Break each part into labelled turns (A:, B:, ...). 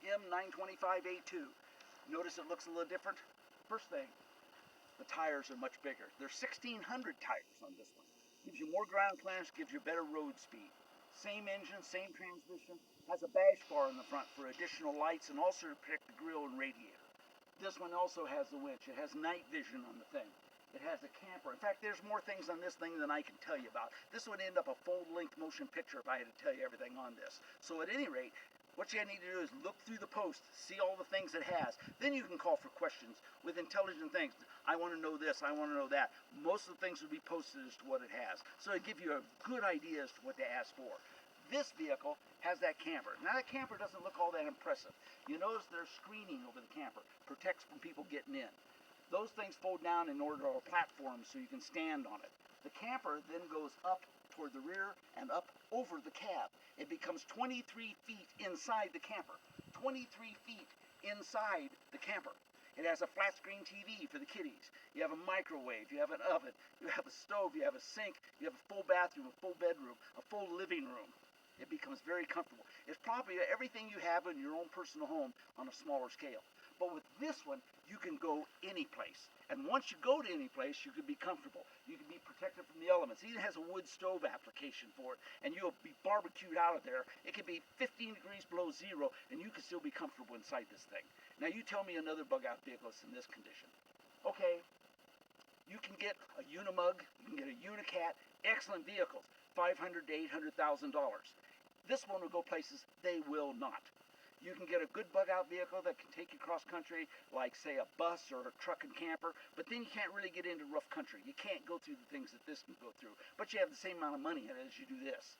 A: M925A2. Notice it looks a little different. First thing, the tires are much bigger. There's 1,600 tires on this one. Gives you more ground clearance, gives you better road speed. Same engine, same transmission. Has a bash bar in the front for additional lights and also to protect the grille and radiator. This one also has the winch. It has night vision on the thing. It has a camper. In fact, there's more things on this thing than I can tell you about. This would end up a full-length motion picture if I had to tell you everything on this. So at any rate, what you need to do is look through the post, see all the things it has. Then you can call for questions with intelligent things. I want to know this, I want to know that. Most of the things will be posted as to what it has. So it gives you a good idea as to what to ask for. This vehicle has that camper. Now that camper doesn't look all that impressive. You notice there's screening over the camper. Protects from people getting in. Those things fold down in order to a platform so you can stand on it. The camper then goes up toward the rear and up over the cab. It becomes 23 feet inside the camper. 23 feet inside the camper. It has a flat screen TV for the kiddies. You have a microwave, you have an oven, you have a stove, you have a sink, you have a full bathroom, a full bedroom, a full living room. It becomes very comfortable. It's probably everything you have in your own personal home on a smaller scale. But with this one, you can go any place. And once you go to any place, you can be comfortable. You can be protected from the elements. It even has a wood stove application for it, and you'll be barbecued out of there. It can be 15 degrees below zero, and you can still be comfortable inside this thing. Now you tell me another bug-out vehicle that's in this condition. Okay, you can get a Unimug, you can get a Unicat, excellent vehicles, $500,000 to $800,000. This one will go places they will not. You can get a good bug-out vehicle that can take you cross-country, like, say, a bus or a truck and camper, but then you can't really get into rough country. You can't go through the things that this can go through, but you have the same amount of money in it as you do this.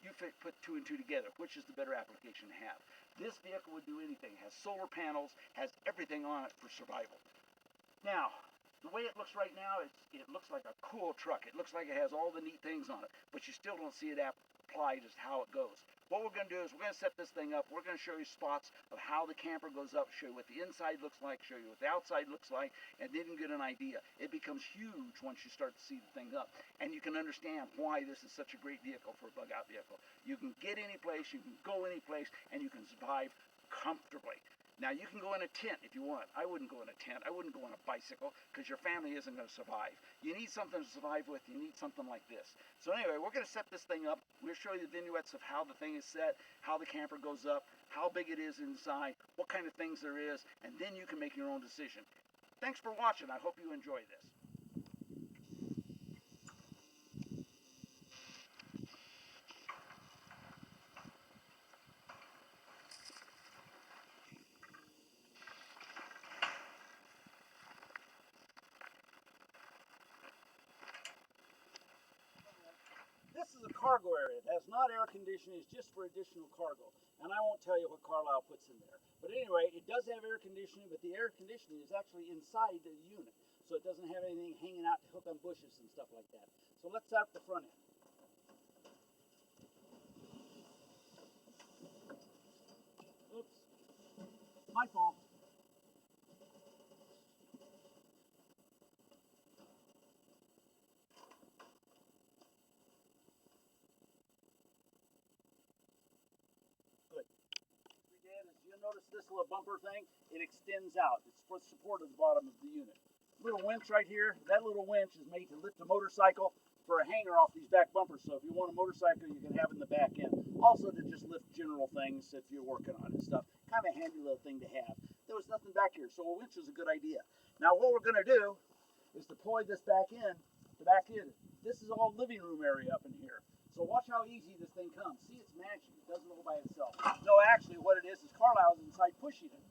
A: You put two and two together. Which is the better application to have? This vehicle would do anything. It has solar panels, has everything on it for survival. Now, the way it looks right now, it looks like a cool truck. It looks like it has all the neat things on it, but you still don't see it applied as how it goes. What we're going to do is we're going to set this thing up. We're going to show you spots of how the camper goes up, show you what the inside looks like, show you what the outside looks like, and then you get an idea. It becomes huge once you start to see the thing up, and you can understand why this is such a great vehicle for a bug-out vehicle. You can get any place, you can go any place, and you can survive comfortably. Now, you can go in a tent if you want. I wouldn't go in a tent. I wouldn't go on a bicycle because your family isn't going to survive. You need something to survive with. You need something like this. So anyway, we're going to set this thing up. We'll show you the vignettes of how the thing is set, how the camper goes up, how big it is inside, what kind of things there is, and then you can make your own decision. Thanks for watching. I hope you enjoy this. This is a cargo area. It has not air conditioning. It's just for additional cargo. And I won't tell you what Carlisle puts in there. But anyway, it does have air conditioning, but the air conditioning is actually inside the unit. So it doesn't have anything hanging out to hook on bushes and stuff like that. So let's start at the front end. Oops. My fault. Good. We did is you notice this little bumper thing, it extends out. It's for support of the bottom of the unit. Little winch right here, that little winch is made to lift a motorcycle for a hanger off these back bumpers. So if you want a motorcycle, you can have it in the back end. Also to just lift general things if you're working on it and stuff. Kind of a handy little thing to have. There was nothing back here, so a winch is a good idea. Now what we're going to do is deploy this back in. The back end. This is all living room area up in here. So watch how easy this thing comes. See, it's magic. It doesn't all by itself. No, actually what it is Carlisle's inside pushing it.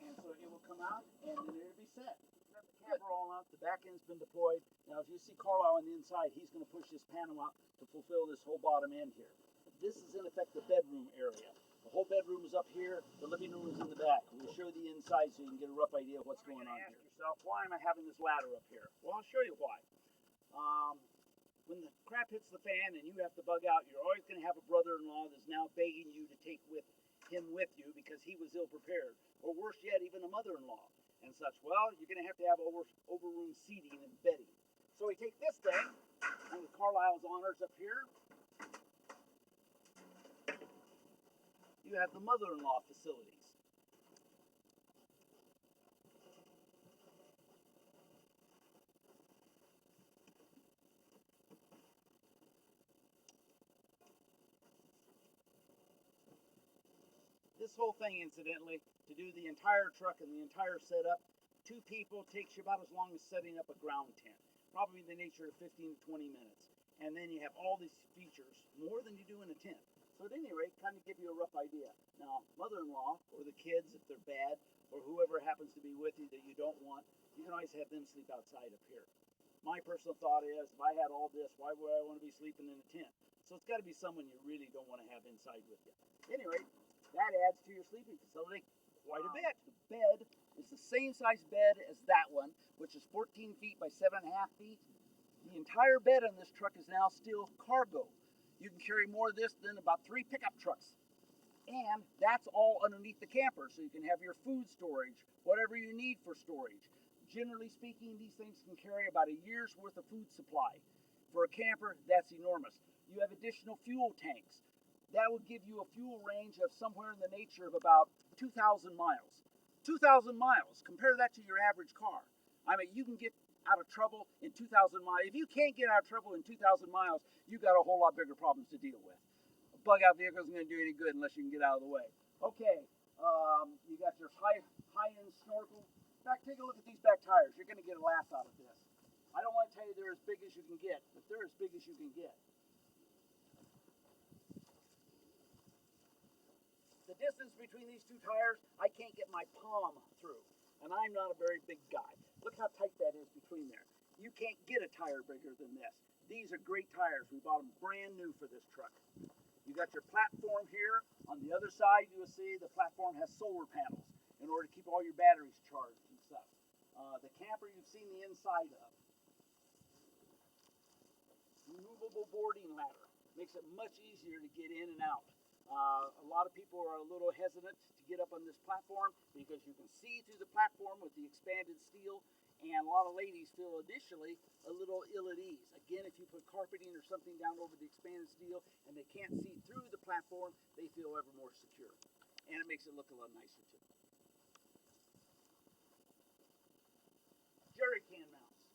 A: And so it will come out and then it'll be set. Got the camper all out. The back end's been deployed. Now if you see Carlisle on the inside, he's going to push this panel out to fulfill this whole bottom end here. This is in effect the bedroom area. The whole bedroom is up here. The living room is in the back. We'll show you the inside so you can get a rough idea of what's going on here. Ask yourself, why am I having this ladder up here? Well, I'll show you why. When the crap hits the fan and you have to bug out, you're always going to have a brother-in-law that's now begging you to take him with you because he was ill-prepared. Or worse yet, even a mother-in-law and such. Well, you're going to have overroom seating and bedding. So we take this thing, and with Carlisle's honors up here, you have the mother-in-law facilities. This whole thing, incidentally, to do the entire truck and the entire setup, 2 people takes you about as long as setting up a ground tent. Probably the nature of 15 to 20 minutes. And then you have all these features, more than you do in a tent. So at any rate, kind of give you a rough idea. Now, mother-in-law, or the kids if they're bad, or whoever happens to be with you that you don't want, you can always have them sleep outside up here. My personal thought is, if I had all this, why would I want to be sleeping in a tent? So it's got to be someone you really don't want to have inside with you. At any rate, that adds to your sleeping facility quite a bit. The bed is the same size bed as that one, which is 14 feet by 7.5 feet. The entire bed on this truck is now still cargo. You can carry more of this than about 3 pickup trucks. And that's all underneath the camper, so you can have your food storage, whatever you need for storage. Generally speaking, these things can carry about a year's worth of food supply. For a camper, that's enormous. You have additional fuel tanks. That would give you a fuel range of somewhere in the nature of about 2,000 miles. 2,000 miles. Compare that to your average car. I mean, you can get out of trouble in 2,000 miles. If you can't get out of trouble in 2,000 miles, you've got a whole lot bigger problems to deal with. A bug out vehicle isn't going to do any good unless you can get out of the way. Okay, you got your high-end snorkel. In fact, take a look at these back tires. You're going to get a laugh out of this. I don't want to tell you they're as big as you can get, but they're as big as you can get. The distance between these 2 tires, I can't get my palm through. And I'm not a very big guy. Look how tight that is between there. You can't get a tire bigger than this. These are great tires. We bought them brand new for this truck. You got your platform here. On the other side, you will see the platform has solar panels in order to keep all your batteries charged and stuff. The camper you've seen the inside of. Removable boarding ladder. Makes it much easier to get in and out. A lot of people are a little hesitant to get up on this platform because you can see through the platform with the expanded steel, and a lot of ladies feel initially a little ill at ease. Again, if you put carpeting or something down over the expanded steel and they can't see through the platform, they feel ever more secure. And it makes it look a lot nicer too. Jerry can mounts.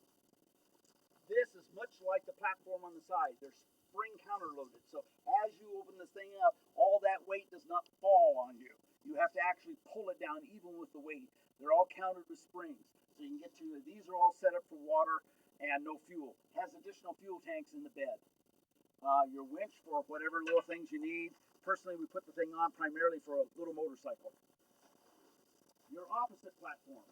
A: This is much like the platform on the side. They're spring counter loaded. So as you open this thing up, all that weight does not fall on you. You have to actually pull it down even with the weight. They're all countered with springs. So you can get to, these are all set up for water and no fuel. It has additional fuel tanks in the bed. Your winch for whatever little things you need. Personally, we put the thing on primarily for a little motorcycle. Your opposite platform.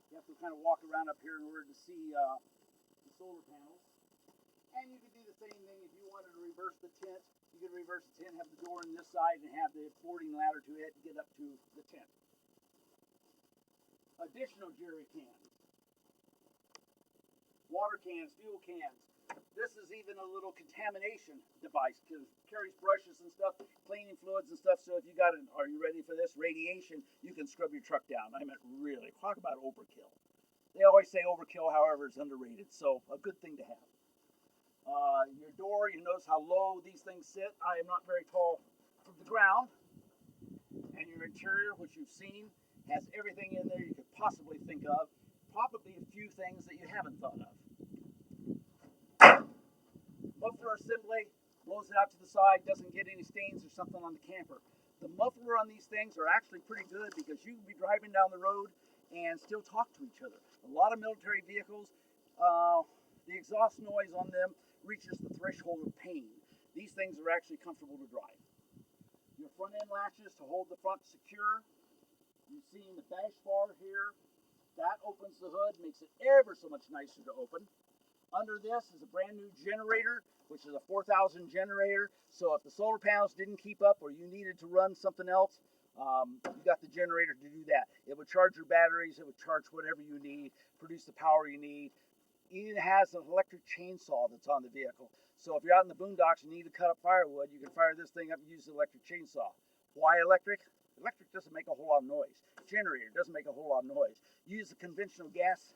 A: You have to kind of walk around up here in order to see the solar panels. And you could do the same thing if you wanted to reverse the tent. You could reverse the tent, have the door on this side, and have the boarding ladder to it and get up to the tent. Additional jerry cans. Water cans, fuel cans. This is even a little contamination device because it carries brushes and stuff, cleaning fluids and stuff. So if you got it, are you ready for this? Radiation, you can scrub your truck down. I mean, really, talk about overkill. They always say overkill, however, is underrated. So a good thing to have. Your door, you notice how low these things sit. I am not very tall from the ground. And your interior, which you've seen, has everything in there you could possibly think of. Probably a few things that you haven't thought of. Muffler assembly, blows it out to the side, doesn't get any stains or something on the camper. The muffler on these things are actually pretty good because you can be driving down the road and still talk to each other. A lot of military vehicles, the exhaust noise on them reaches the threshold of pain. These things are actually comfortable to drive. Your front end latches to hold the front secure. You've seen the dash bar here. That opens the hood, makes it ever so much nicer to open. Under this is a brand new generator, which is a 4,000 generator. So if the solar panels didn't keep up or you needed to run something else, you got the generator to do that. It would charge your batteries, it would charge whatever you need, produce the power you need. It has an electric chainsaw that's on the vehicle. So if you're out in the boondocks and you need to cut up firewood, you can fire this thing up and use the electric chainsaw. Why electric? Electric doesn't make a whole lot of noise. Generator doesn't make a whole lot of noise. Use the conventional gas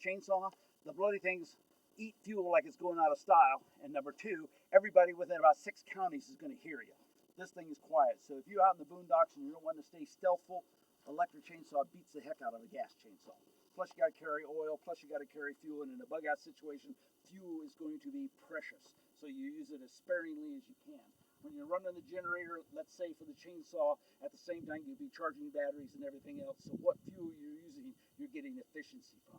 A: chainsaw. The bloody things eat fuel like it's going out of style. And number two, everybody within about 6 counties is going to hear you. This thing is quiet. So if you're out in the boondocks and you don't want to stay stealthful, electric chainsaw beats the heck out of a gas chainsaw. Plus you got to carry oil, plus you got to carry fuel, and in a bug out situation, fuel is going to be precious. So you use it as sparingly as you can. When you're running the generator, let's say for the chainsaw, at the same time you'll be charging batteries and everything else. So what fuel you're using, you're getting efficiency from.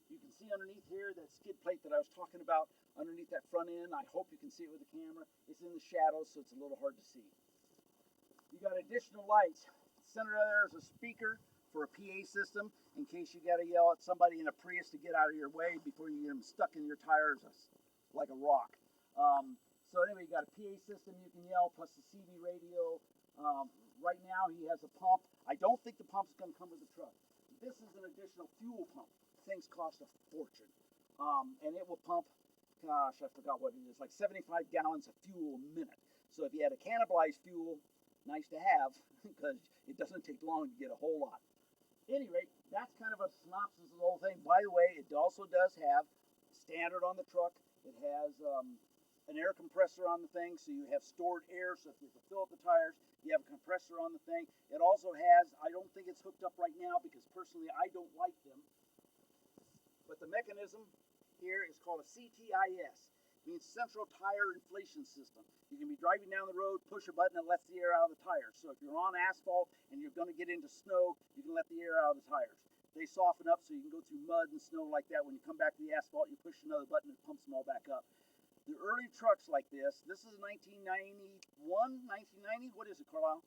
A: You can see underneath here that skid plate that I was talking about, underneath that front end. I hope you can see it with the camera. It's in the shadows, so it's a little hard to see. You got additional lights. Center of there is a speaker for a PA system in case you got to yell at somebody in a Prius to get out of your way before you get them stuck in your tires like a rock. So anyway, you got a PA system you can yell, plus the CB radio. Right now he has a pump. I don't think the pump's going to come with the truck. This is an additional fuel pump. Things cost a fortune. And it will pump, gosh, I forgot what it is, like 75 gallons of fuel a minute. So if you had a cannibalized fuel, nice to have, because it doesn't take long to get a whole lot. At any rate, that's kind of a synopsis of the whole thing. By the way, it also does have standard on the truck. It has an air compressor on the thing, so you have stored air, so if you fill up the tires, you have a compressor on the thing. It also has, I don't think it's hooked up right now because personally I don't like them, but the mechanism here is called a CTIS. It means Central Tire Inflation System. You can be driving down the road, push a button, and it lets the air out of the tires. So if you're on asphalt and you're going to get into snow, you can let the air out of the tires. They soften up so you can go through mud and snow like that. When you come back to the asphalt, you push another button and it pumps them all back up. The early trucks like this is 1991, 1990, what is it, Carlisle?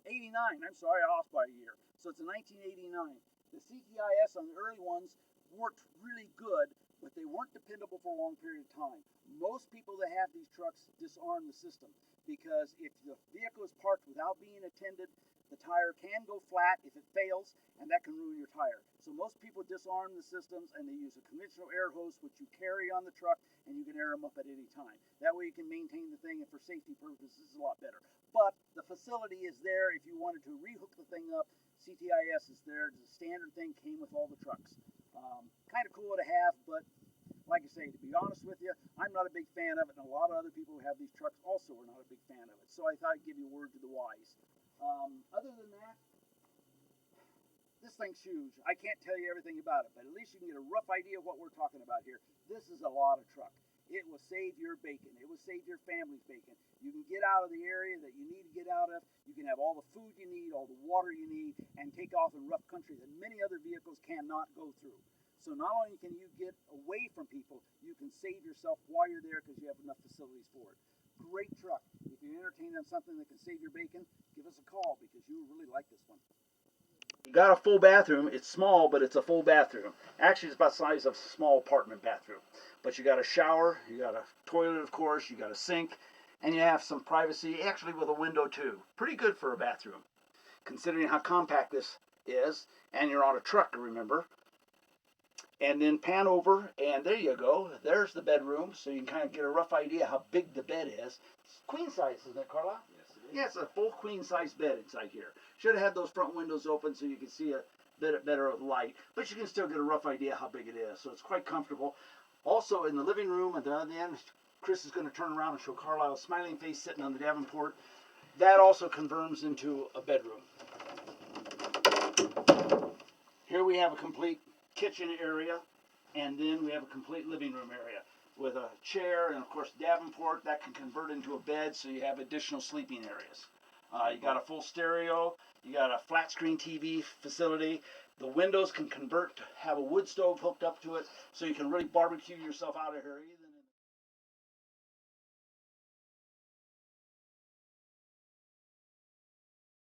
A: 89, I'm sorry, I lost by a year. So it's a 1989. The CTIS on the early ones worked really good, but they weren't dependable for a long period of time. Most people that have these trucks disarm the system because if the vehicle is parked without being attended, the tire can go flat if it fails, and that can ruin your tire. So most people disarm the systems and they use a conventional air hose, which you carry on the truck, and you can air them up at any time. That way you can maintain the thing, and for safety purposes, it's a lot better. But the facility is there if you wanted to rehook the thing up. CTIS is there. The standard thing came with all the trucks. Kind of cool to have, but like I say, to be honest with you, I'm not a big fan of it, and a lot of other people who have these trucks also are not a big fan of it. So I thought I'd give you a word to the wise. Other than that, this thing's huge. I can't tell you everything about it, but at least you can get a rough idea of what we're talking about here. This is a lot of truck. It will save your bacon. It will save your family's bacon. You can get out of the area that you need to get out of. You can have all the food you need, all the water you need, and take off in rough country that many other vehicles cannot go through. So not only can you get away from people, you can save yourself while you're there because you have enough facilities for it. Great truck. If you're entertained on something that can save your bacon, give us a call because you really like this one. You got a full bathroom. It's small, but it's a full bathroom. Actually, it's about the size of a small apartment bathroom. But you got a shower, you got a toilet, of course, you got a sink, and you have some privacy, actually with a window too. Pretty good for a bathroom, considering how compact this is. And you're on a truck, remember. And then pan over, and there you go. There's the bedroom, so you can kind of get a rough idea how big the bed is. It's queen size, isn't it, Carla?
B: Yes, it is.
A: Yeah, it's a full queen size bed inside here. Should have had those front windows open so you can see a bit better of light, but you can still get a rough idea how big it is. So it's quite comfortable. Also in the living room at the other end, Chris is going to turn around and show Carlisle's smiling face sitting on the Davenport. That also converts into a bedroom. Here we have a complete kitchen area, and then we have a complete living room area with a chair and of course Davenport that can convert into a bed, so you have additional sleeping areas. You got a full stereo, you got a flat screen TV facility. The windows can convert to have a wood stove hooked up to it, so you can really barbecue yourself out of here.